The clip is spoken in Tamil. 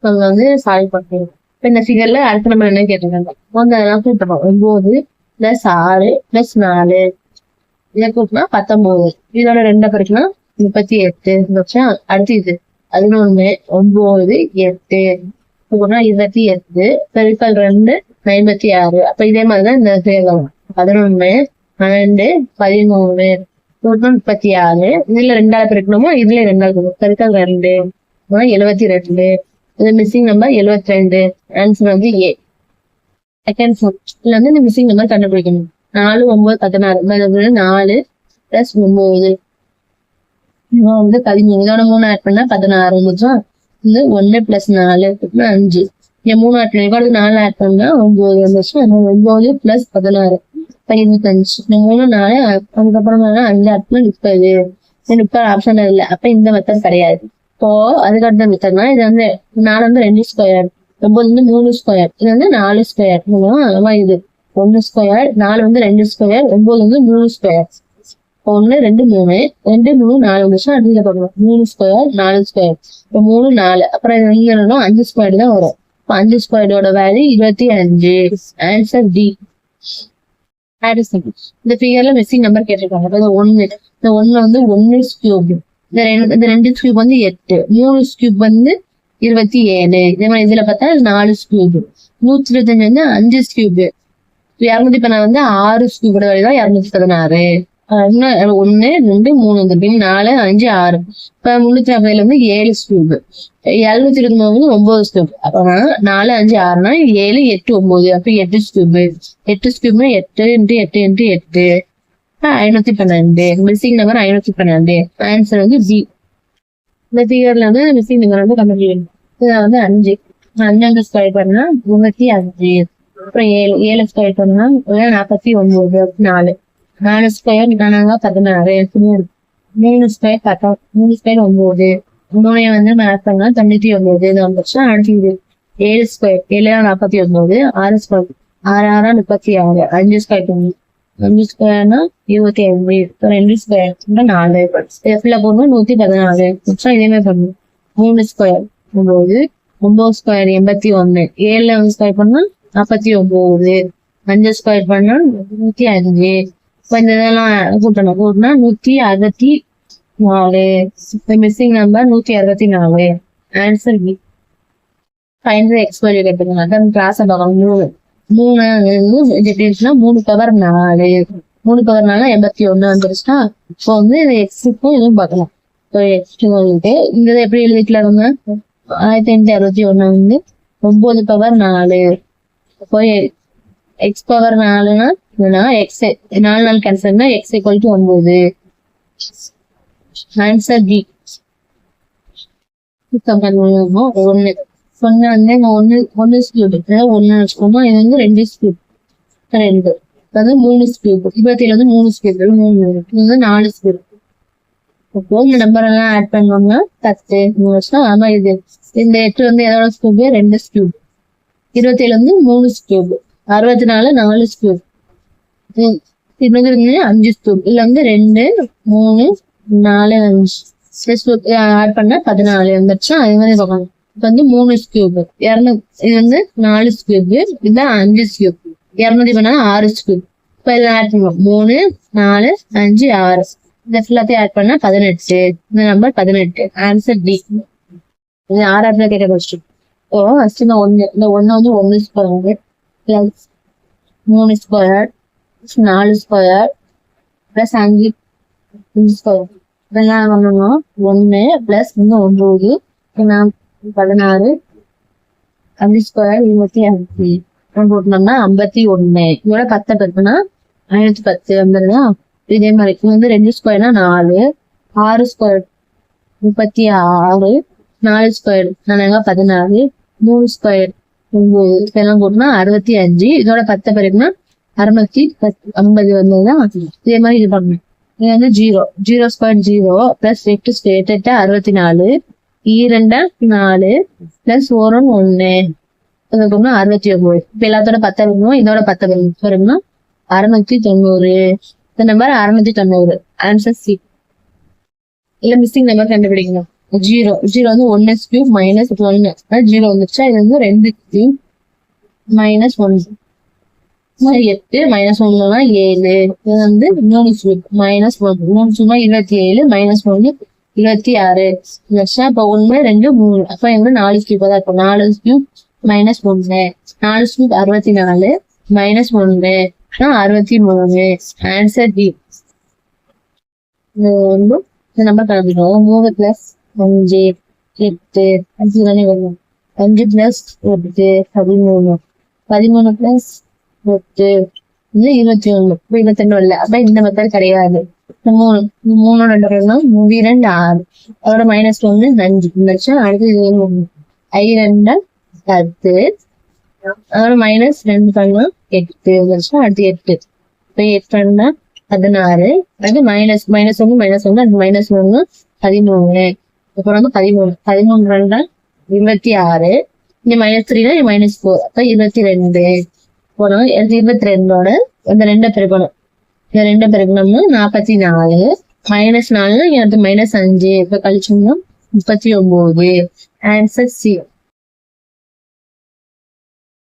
நம்ம வந்து சால்வ் பண்ணிடுவோம். இப்போ இந்த ஃபிகர்ல அடுத்து நம்ம என்ன கேட்டிருக்காங்க, அதெல்லாம் கூட்டணும். 9 + 6 + 4 இதை கூட்டினா 19. இதோட 2 பெருக்குனா 38. அடுத்து இது 11 9 8 கூட்டினா 28 பெருக்கல் 2 56. அப்ப இதே மாதிரிதான் இந்த சேர்க்கலாம். 11 12 13 கூட்டினா 36. இதுல 2ஆல பெருக்கணுமோ இதுல 2ஆல பெருக்கல் 2 72. இது மிஸ்ஸிங் நம்பர் 72. ஆன்சர் வந்து ஏ. செகண்ட் சம் இதுல வந்து இந்த மிஸ்ஸிங் நம்பர் கண்டுபிடிக்கணும். 4 9 16 4 + 9 வந்து 13. இதோட 3 ஆட் பண்ணா 16. இது 1 + 4 5. இங்க 3 ஆட் பண்ணி 4 ஆட் பண்ணா 9 வந்துச்சு. 9 + 16 25. இந்த 3 4 அதுக்கப்புறம் 5 ஆட் பண்ணா 30. 30 ஆப்ஷன் இல்ல. அப்ப இந்த மெத்தட் கிடையாது. இப்போ அதுக்கடுத்த மெத்தட்னா இது வந்து 4 வந்து 2 ஸ்கொயர், 9 வந்து 3 ஸ்கொயர், இது வந்து 4 ஸ்கொயர். இது 1 ஸ்கொயர், 4 வந்து 2 ஸ்கொயர், 9 வந்து 3 ஸ்கொயர். 1 2 3 2 3 4 வந்துச்சுன்னா அடுத்த பார்க்கணும். 3 ஸ்கொயர் 4 ஸ்கொயர். இப்போ 3 4 அப்புறம் இங்க 5 ஸ்கொயர் தான் வரும். 5 ஸ்கொயரோட வேல்யூ 25. Answer D. இந்த ஃபிகர்ல மிஸ்ஸிங் நம்பர் கேட்டிருக்காங்க. இந்த 1 இந்த 1 வந்து 1 கியூப், இந்த 2 கியூப் வந்து 8, 3 கியூப் வந்து 27. இதே மாதிரி இதுல பார்த்தா 4 கியூப், 125 வந்து 5 கியூப், 216 வந்து 6 கியூபோட வேல்யூ தான் 216. 1 2 3 4 5 6. இப்ப 350 வந்து 7 கியூப், 729 வந்து 9 கியூப். அப்ப 4 5 6னா 7 8 9. அப்ப 8 cube, 8 cube 8 × 8 × 8 512. Missing number 512. Answer வந்து பி. இந்த ஃபிகர்ல வந்து மிஸ்ஸிங் நம்பர் வந்து கண்டுபிடிக்கணும். இது வந்து 5 5 ஸ்கொயர் பண்ணா 35. அப்புறம் 7 ஸ்கொயர் பண்ணா 49 4 4 ஸ்கொயர் 16. 3 square 10, 3 square 9. 3 வந்து மேப் பண்ணா 99. இது வந்துச்சு. அடுத்து 7 ஸ்கொயர் 7 49. 6 ஸ்கொயர் 6 6 36. 5 ஸ்கொயர் 5 ஸ்கொயர்னா 25. 2 ஸ்கொயர் 4. எஃப்ல போடணும் 114. இதே மாதிரி பண்ணணும். 3 ஸ்கொயர் 9, 9 ஸ்கொயர் 81. 7 ஸ்கொயர் பண்ணா 49. 5 ஸ்கொயர் பண்ணா 105. இப்ப இந்த இதெல்லாம் கூட்டினா 164. Missing number 164. Answer B. Find the X value கேட்டுருக்காங்க. அதான் கிளாஸ் பார்க்கணும். 3 பவர் 4 3 பவர் 4 81 வந்துருச்சுன்னா இப்போ வந்து எக்ஸுக்கும் இதுவும் பார்க்கலாம். இப்போ எக்ஸ் வந்துட்டு இந்த எப்படி எழுதிக்கலாங்க, 1561 வந்து 9 பவர் 4. இப்போ எக்ஸ் பவர் 4னா எக்ஸ் 4 4 கேன்சல்னா x equal to 9. Answer B. 1 சொன்ன வந்து 1 ஸ்கியூப் 1 வச்சுக்கோமா. இது வந்து 2 ஸ்கியூப் 2 அது 3 ஸ்கியூப். 27 வந்து 3 ஸ்கியூப் 3. இது வந்து 4 ஸ்கியூப். இப்போ இந்த நம்பர் எல்லாம் ஆட் பண்ணோம்னா 10 வருஷம். ஆமா இது இந்த 8 வந்து எதோட ஸ்கியூப் 2 ஸ்கியூப். 27 வந்து 3 ஸ்கியூப். 64 4 ஸ்கியூப். இது வந்து 5 ஸ்கியூப். இதுல வந்து 2 3 4 5 ஆட் பண்ணா 14 வந்துருச்சு. அதே மாதிரி பார்க்கணும். இப்ப வந்து 3 ஸ்கியூப் 200. இது வந்து 4 ஸ்கியூப். இதுதான் 5 ஸ்கியூப். 200 பண்ணா 6 ஸ்கியூப். இப்ப இதை ஆட் பண்ணுவோம். 3 4 5 6. இந்த எல்லாத்தையும் ஆட் பண்ணா 18. இந்த நம்பர் 18. Answer D. இது 6 கேட்ட கொஸ்டின். இப்போ ஃபர்ஸ்ட் இந்த 1 வந்து 1 square plus 3 square 4 square plus 5 square. இதெல்லாம் பண்ணணும். 1 பிளஸ் 9 16 5 ஸ்கொயர் 25 போட்டோம்னா 51. இதோட 10 பெருக்குனா 510 வந்துருதா. இதே மாதிரி இது வந்து 2 ஸ்கொயர்னா 4, 6 ஸ்கொயர் 36, 4 ஸ்கொயர் 16, 3 ஸ்கொயர் 9 இதெல்லாம் போட்டோம்னா 65. இதோட 10 பெருக்குனா 650 வந்ததுதான். இதே மாதிரி இது பண்ணணும். இது வந்து 0 ஸ்கொயர் 0 பிளஸ் 8 ஸ்கொயர் 8 64 2 4 பிளஸ் 1 1 69. இப்ப எல்லாத்தோட 10 பெருக்கணும். இதோட 10 பெருக்கணும் 690. இந்த நம்பர் 690. Answer C. இல்ல மிஸ்ஸிங் நம்பர் கண்டுபிடிக்கணும். ஜீரோ ஜீரோ வந்து 1s³ மைனஸ் 1 ஜீரோ வந்துச்சா, இது வந்து 2³ மைனஸ் 1 8 மைனஸ் 1 7, இது வந்து 3³ மைனஸ் 1 3 சும்மா 27 மைனஸ் 1 26 வச்சா அப்ப 1 2 3 அப்ப எங்க 4³ தான் இருக்கும். 4³ மைனஸ் 1 4³ 64 மைனஸ் 1 63. Answer D. இது வந்து இந்த நம்பர் கலந்துடும். 3 பிளஸ் 5 8 5 தானே வரும். 5 பிளஸ் 8 13 13 பிளஸ் 8 இது 21 இப்ப 22 இல்ல. அப்ப இந்த மெத்தட் கிடையாது. 3 3 2 2 6 அதோட மைனஸ் 1 5 இருந்துச்சு. அடுத்து இது 2 10 அதோட மைனஸ் 2 பண்ணா 8 இருந்துச்சு. அடுத்து 8 இப்ப 8 பண்ணா 16 அது மைனஸ் 1 அது மைனஸ் 1 13 அப்புறம் வந்து 13 13 26 இங்க மைனஸ் 3 மைனஸ் 4 அப்ப 22 போனோம். 22ஓட இந்த 2 பெருக்கணும். இந்த 2 பெருக்கணும்னா 44 மைனஸ் 4 எனக்கு மைனஸ் 5 இப்ப கழிச்சோம்னா 39. Answer C.